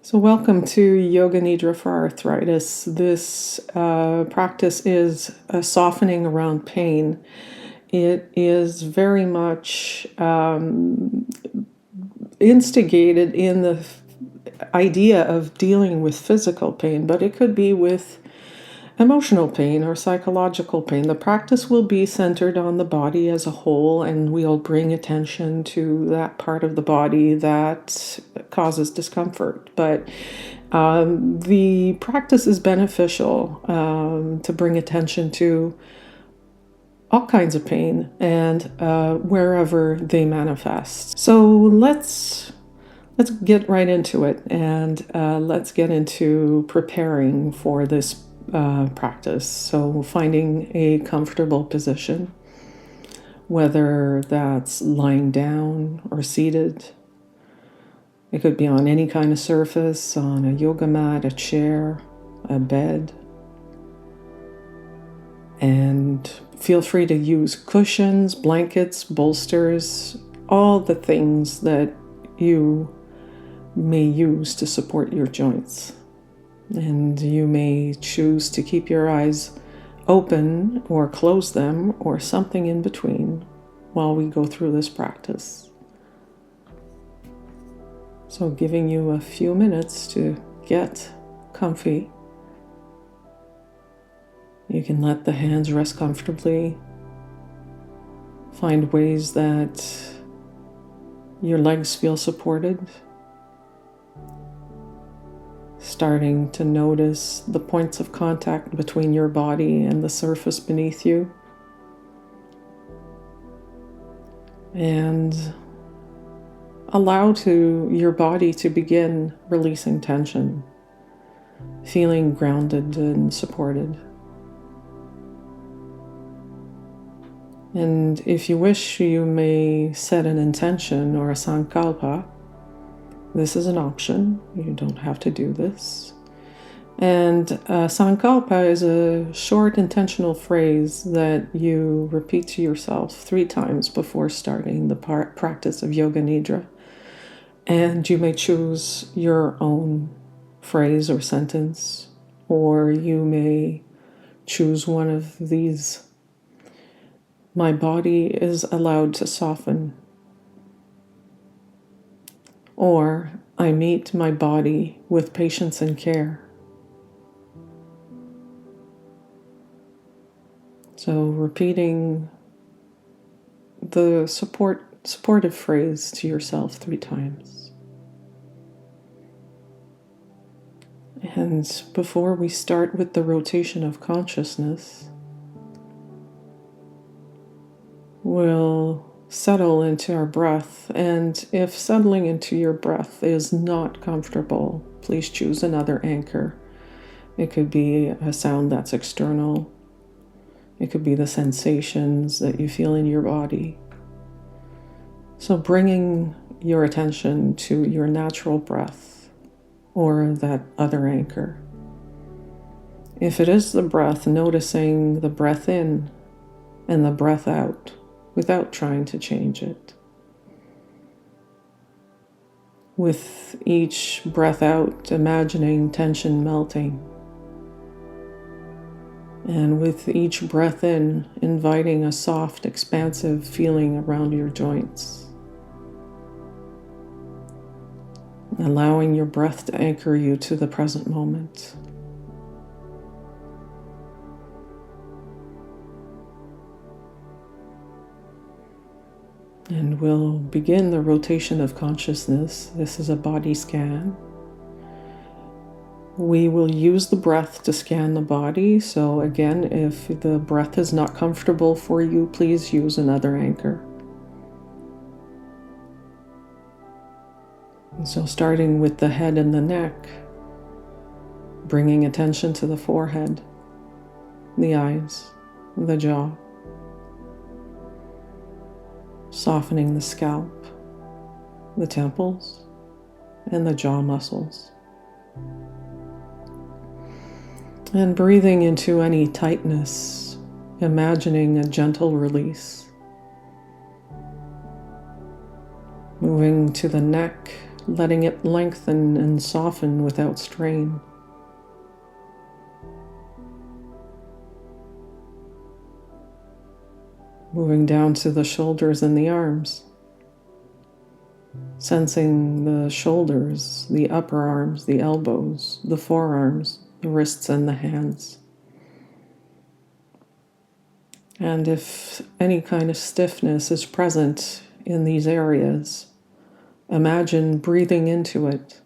So welcome to Yoga Nidra for Arthritis. This practice is a softening around pain. It is very much instigated in the idea of dealing with physical pain, but it could be with emotional pain or psychological pain. The practice will be centered on the body as a whole, and we'll bring attention to that part of the body that causes discomfort. But the practice is beneficial to bring attention to all kinds of pain and wherever they manifest. So let's get right into it, and let's get into preparing for this practice. So finding a comfortable position, whether that's lying down or seated. It could be on any kind of surface, on a yoga mat, a chair, a bed. And feel free to use cushions, blankets, bolsters, all the things that you may use to support your joints. And you may choose to keep your eyes open or close them or something in between while we go through this practice. So giving you a few minutes to get comfy. You can let the hands rest comfortably. Find ways that your legs feel supported. Starting to notice the points of contact between your body and the surface beneath you. And allow your body to begin releasing tension, feeling grounded and supported. And if you wish, you may set an intention or a sankalpa. This is an option. You don't have to do this. And sankalpa is a short intentional phrase that you repeat to yourself 3 times before starting the practice of Yoga Nidra. And you may choose your own phrase or sentence, or you may choose one of these. My body is allowed to soften. Or, I meet my body with patience and care. So repeating the supportive phrase to yourself 3 times. And before we start with the rotation of consciousness, we'll settle into our breath, and if settling into your breath is not comfortable, please choose another anchor. It could be a sound that's external. It could be the sensations that you feel in your body. So bringing your attention to your natural breath or that other anchor. If it is the breath, noticing the breath in and the breath out, without trying to change it. With each breath out, imagining tension melting. And with each breath in, inviting a soft, expansive feeling around your joints. Allowing your breath to anchor you to the present moment. And we'll begin the rotation of consciousness. This is a body scan. We will use the breath to scan the body. So again, if the breath is not comfortable for you, please use another anchor. And so starting with the head and the neck, bringing attention to the forehead, the eyes, the jaw. Softening the scalp, the temples, and the jaw muscles. And breathing into any tightness, imagining a gentle release. Moving to the neck, letting it lengthen and soften without strain. Moving down to the shoulders and the arms, sensing the shoulders, the upper arms, the elbows, the forearms, the wrists and the hands. And if any kind of stiffness is present in these areas, imagine breathing into it,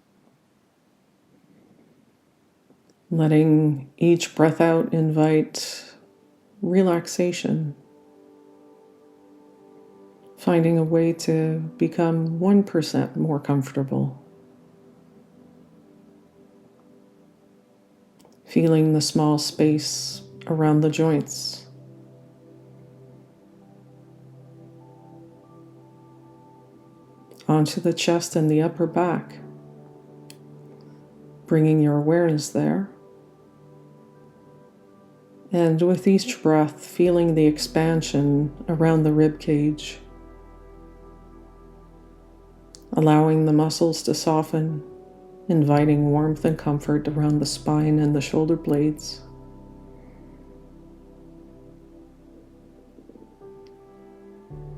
letting each breath out invite relaxation, finding a way to become 1% more comfortable, feeling the small space around the joints, onto the chest and the upper back, bringing your awareness there. And with each breath, feeling the expansion around the rib cage, allowing the muscles to soften, inviting warmth and comfort around the spine and the shoulder blades.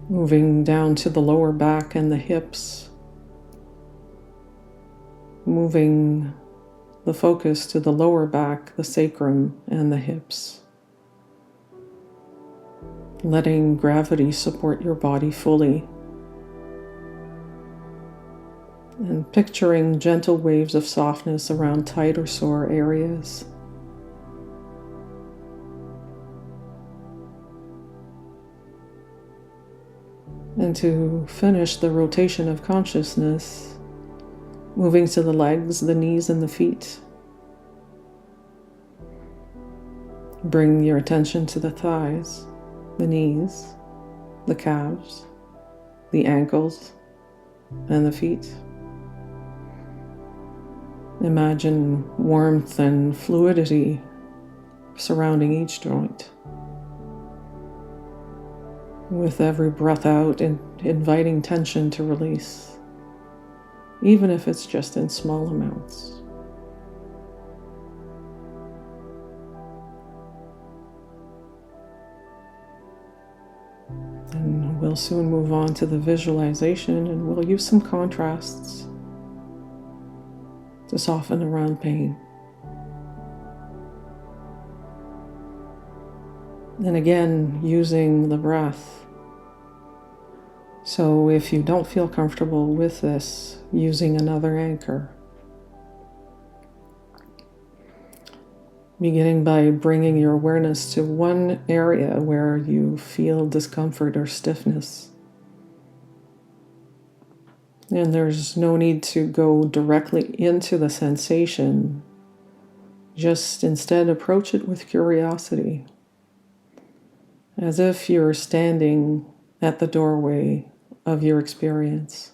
Moving down to the lower back and the hips, moving the focus to the lower back, the sacrum, and the hips. Letting gravity support your body fully. And picturing gentle waves of softness around tight or sore areas. And to finish the rotation of consciousness, moving to the legs, the knees, and the feet. Bring your attention to the thighs, the knees, the calves, the ankles, and the feet. Imagine warmth and fluidity surrounding each joint. With every breath out, and inviting tension to release, even if it's just in small amounts. And we'll soon move on to the visualization, and we'll use some contrasts to soften around pain. And again, using the breath. So if you don't feel comfortable with this, using another anchor. Beginning by bringing your awareness to one area where you feel discomfort or stiffness. And there's no need to go directly into the sensation. Just instead approach it with curiosity, as if you're standing at the doorway of your experience.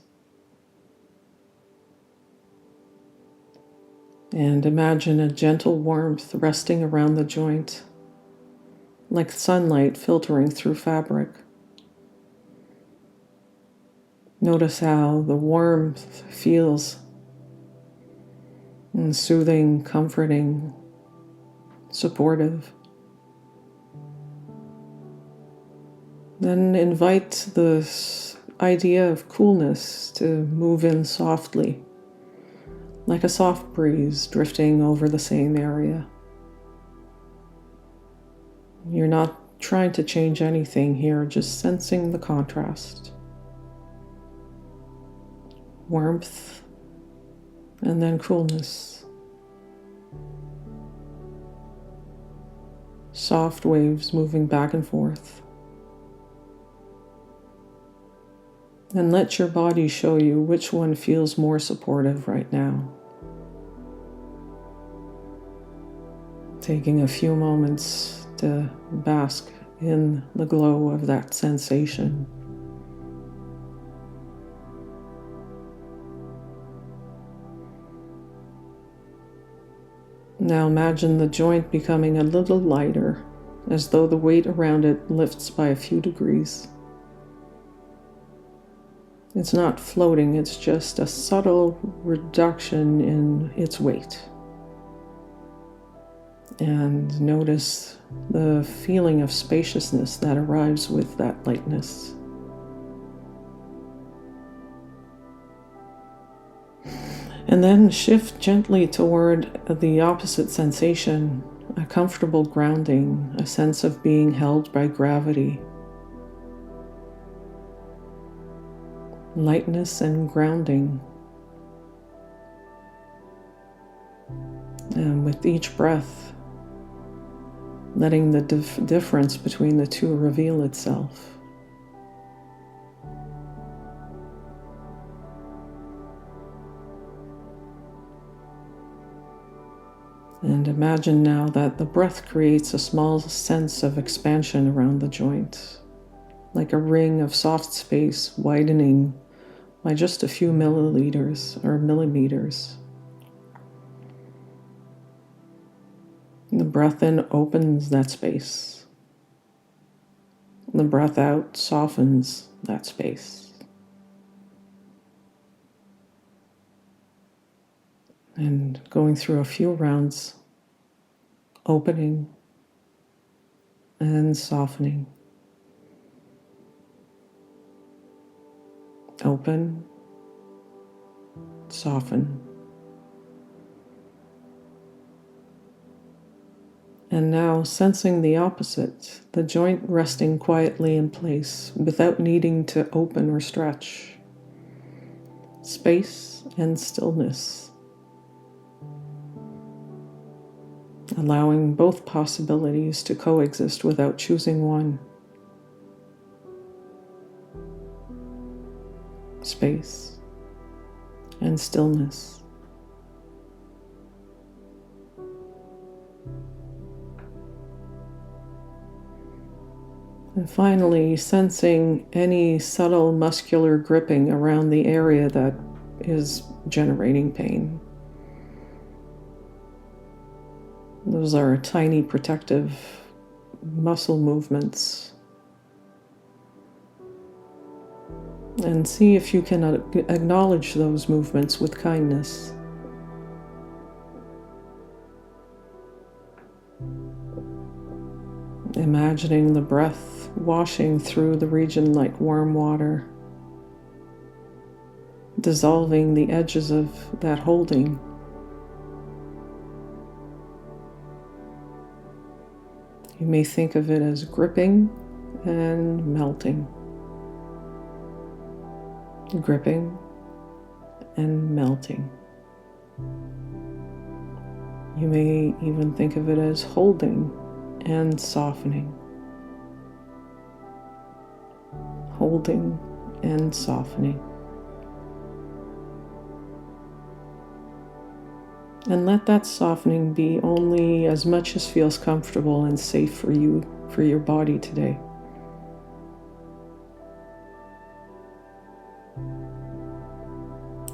And imagine a gentle warmth resting around the joint, like sunlight filtering through fabric. Notice how the warmth feels, and soothing, comforting, supportive. Then invite this idea of coolness to move in softly, like a soft breeze drifting over the same area. You're not trying to change anything here, just sensing the contrast. Warmth, and then coolness. Soft waves moving back and forth. And let your body show you which one feels more supportive right now. Taking a few moments to bask in the glow of that sensation. Now imagine the joint becoming a little lighter, as though the weight around it lifts by a few degrees. It's not floating, it's just a subtle reduction in its weight. And notice the feeling of spaciousness that arrives with that lightness. And then shift gently toward the opposite sensation, a comfortable grounding, a sense of being held by gravity. Lightness and grounding. And with each breath, letting the difference between the two reveal itself. And imagine now that the breath creates a small sense of expansion around the joint, like a ring of soft space widening by just a few milliliters or millimeters. The breath in opens that space. The breath out softens that space. And going through a few rounds, opening and softening. Open, soften. And now sensing the opposite, the joint resting quietly in place without needing to open or stretch. Space and stillness. Allowing both possibilities to coexist without choosing one. Space and stillness. And finally, sensing any subtle muscular gripping around the area that is generating pain. Those are tiny protective muscle movements. And see if you can acknowledge those movements with kindness. Imagining the breath washing through the region like warm water, dissolving the edges of that holding. You may think of it as gripping and melting. Gripping and melting. You may even think of it as holding and softening. Holding and softening. And let that softening be only as much as feels comfortable and safe for you, for your body today.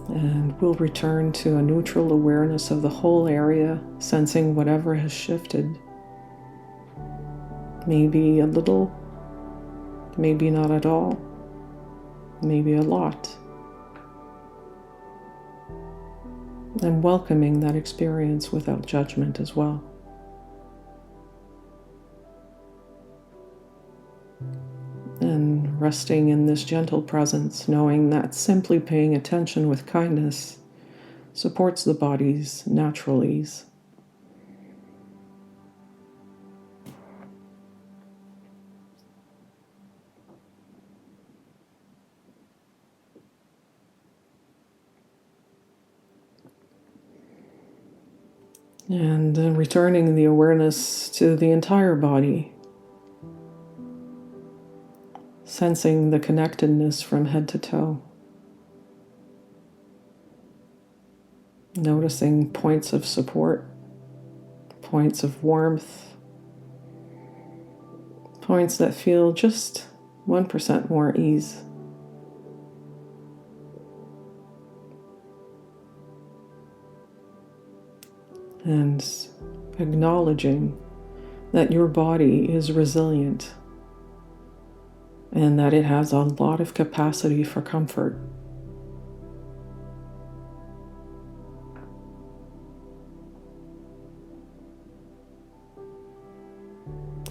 And we'll return to a neutral awareness of the whole area, sensing whatever has shifted. Maybe a little, maybe not at all, maybe a lot. And welcoming that experience without judgment as well. And resting in this gentle presence, knowing that simply paying attention with kindness supports the body's natural ease. And returning the awareness to the entire body, sensing the connectedness from head to toe. Noticing points of support, points of warmth, points that feel just 1% more ease. And acknowledging that your body is resilient and that it has a lot of capacity for comfort.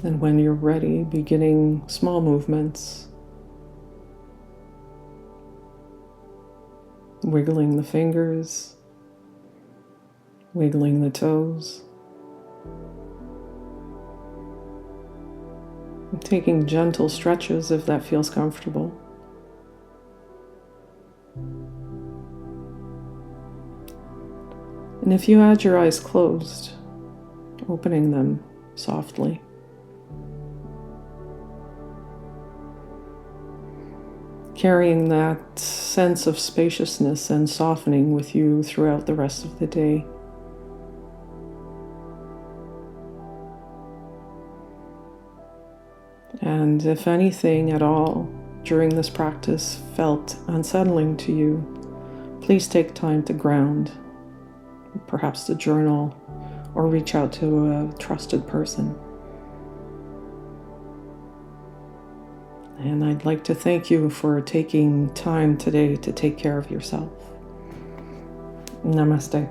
And when you're ready, beginning small movements, wiggling the fingers, wiggling the toes, and taking gentle stretches if that feels comfortable. And if you had your eyes closed, opening them softly. Carrying that sense of spaciousness and softening with you throughout the rest of the day. And if anything at all during this practice felt unsettling to you, please take time to ground, perhaps to journal, or reach out to a trusted person. And I'd like to thank you for taking time today to take care of yourself. Namaste.